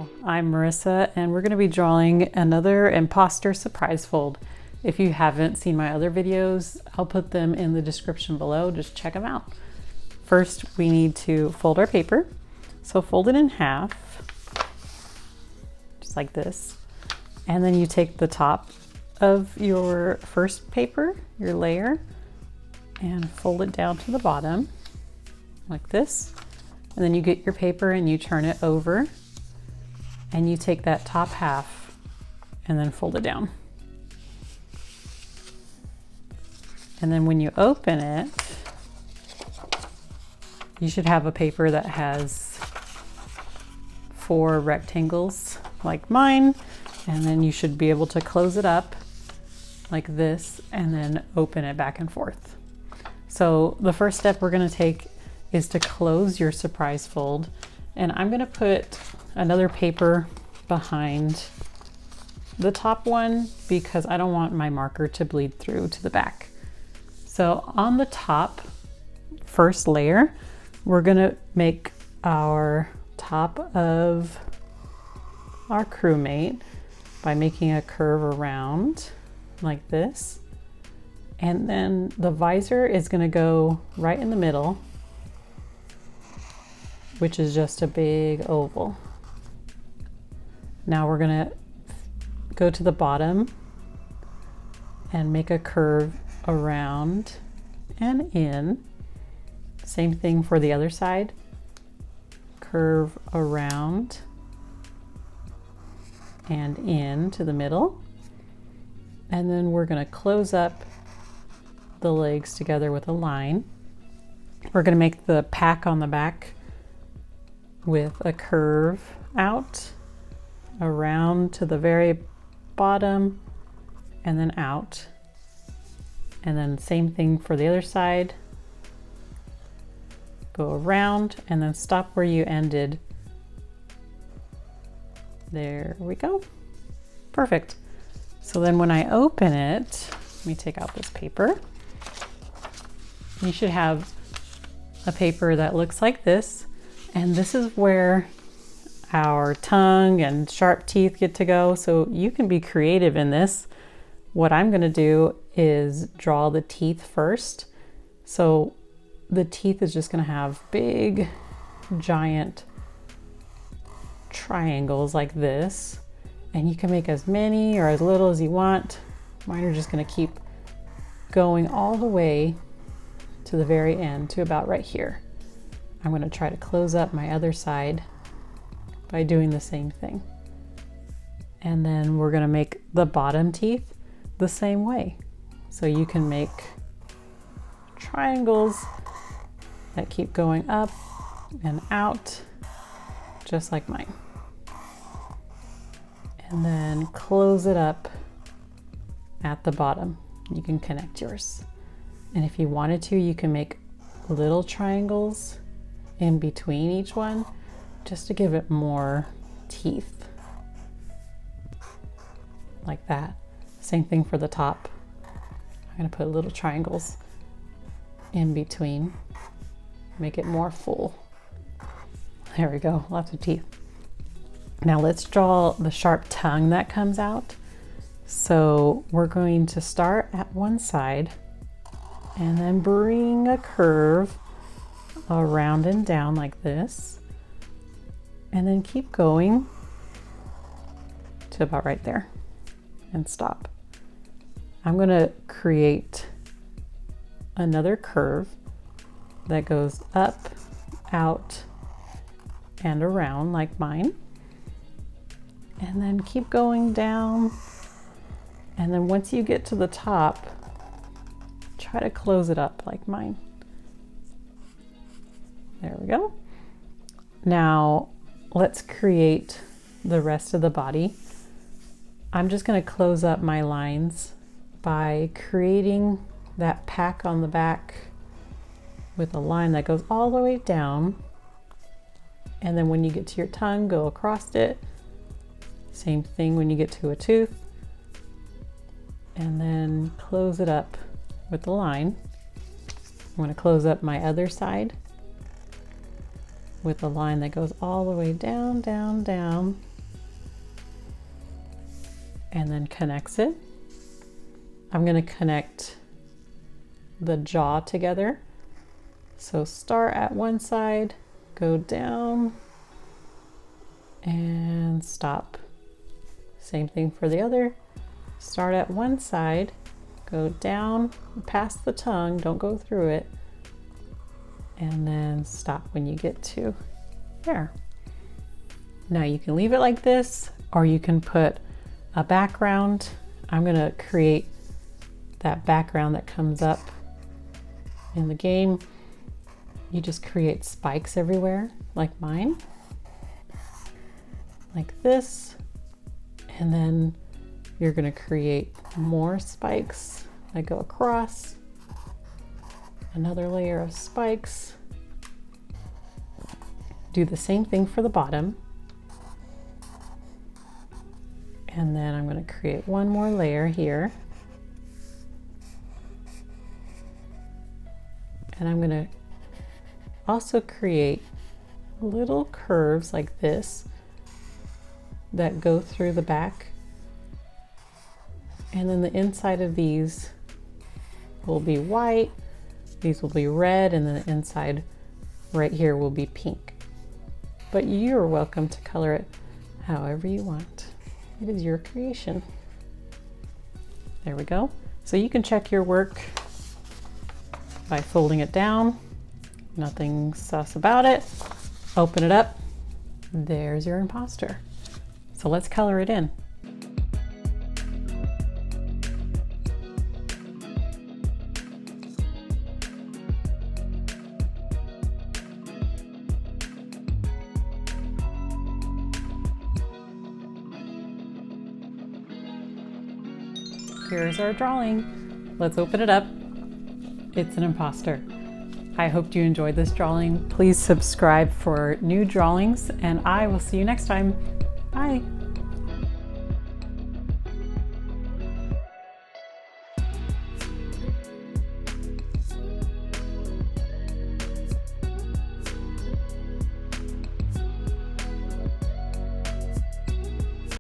Hello, I'm Marissa and we're going to be drawing another imposter surprise fold. If you haven't seen my other videos, I'll put them in the description below. Just check them out. First, we need to fold our paper. So fold it in half, just like this. And then you take the top of your first paper, your layer, and fold it down to the bottom like this. And then you get your paper and you turn it over and you take that top half and then fold it down. And then when you open it, you should have a paper that has 4 rectangles like mine, and then you should be able to close it up like this and then open it back and forth. So the first step we're going to take is to close your surprise fold, and I'm going to put another paper behind the top one because I don't want my marker to bleed through to the back. So on the top first layer, we're going to make our top of our crewmate by making a curve around like this, and then the visor is going to go right in the middle, which is just a big oval. Now we're going to go to the bottom and make a curve around and in. Same thing for the other side. Curve around and in to the middle. And then we're going to close up the legs together with a line. We're going to make the pack on the back with a curve out, around to the very bottom, and then out. And then same thing for the other side. Go around and then stop where you ended. There we go. Perfect. So then when I open it, let me take out this paper. You should have a paper that looks like this. And this is where our tongue and sharp teeth get to go. So you can be creative in this. What I'm going to do is draw the teeth first. So the teeth is just going to have big, giant triangles like this. And you can make as many or as little as you want. Mine are just going to keep going all the way to the very end, to about right here. I'm going to try to close up my other side by doing the same thing. And then we're going to make the bottom teeth the same way. So you can make triangles that keep going up and out, just like mine. And then close it up at the bottom. You can connect yours. And if you wanted to, you can make little triangles in between each one just to give it more teeth, like that. Same thing for the top. I'm going to put little triangles in between, make it more full. There we go, lots of teeth. Now let's draw the sharp tongue that comes out. So we're going to start at one side and then bring a curve around and down like this, and then keep going to about right there and stop. I'm going to create another curve that goes up, out, and around like mine, and then keep going down. And then once you get to the top, try to close it up like mine. There we go. Now let's create the rest of the body. I'm just going to close up my lines by creating that pack on the back with a line that goes all the way down. And then when you get to your tongue, go across it. Same thing when you get to a tooth. And then close it up with the line. I'm going to close up my other side with a line that goes all the way down, down, down, and then connects it. I'm going to connect the jaw together. So start at one side, go down, and stop. Same thing for the other. Start at one side, go down past the tongue, don't go through it, and then stop when you get to there. Now you can leave it like this, or you can put a background. I'm gonna create that background that comes up in the game. You just create spikes everywhere, like mine, like this, and then you're gonna create more spikes that go across, another layer of spikes. Do the same thing for the bottom. And then I'm going to create one more layer here. And I'm going to also create little curves like this that go through the back. And then the inside of these will be white, these will be red, and then the inside right here will be pink. But you're welcome to color it however you want. It is your creation. There we go. So you can check your work by folding it down. Nothing sus about it. Open it up. There's your imposter. So let's color it in. Here's our drawing. Let's open it up. It's an imposter. I hope you enjoyed this drawing. Please subscribe for new drawings, and I will see you next time. Bye.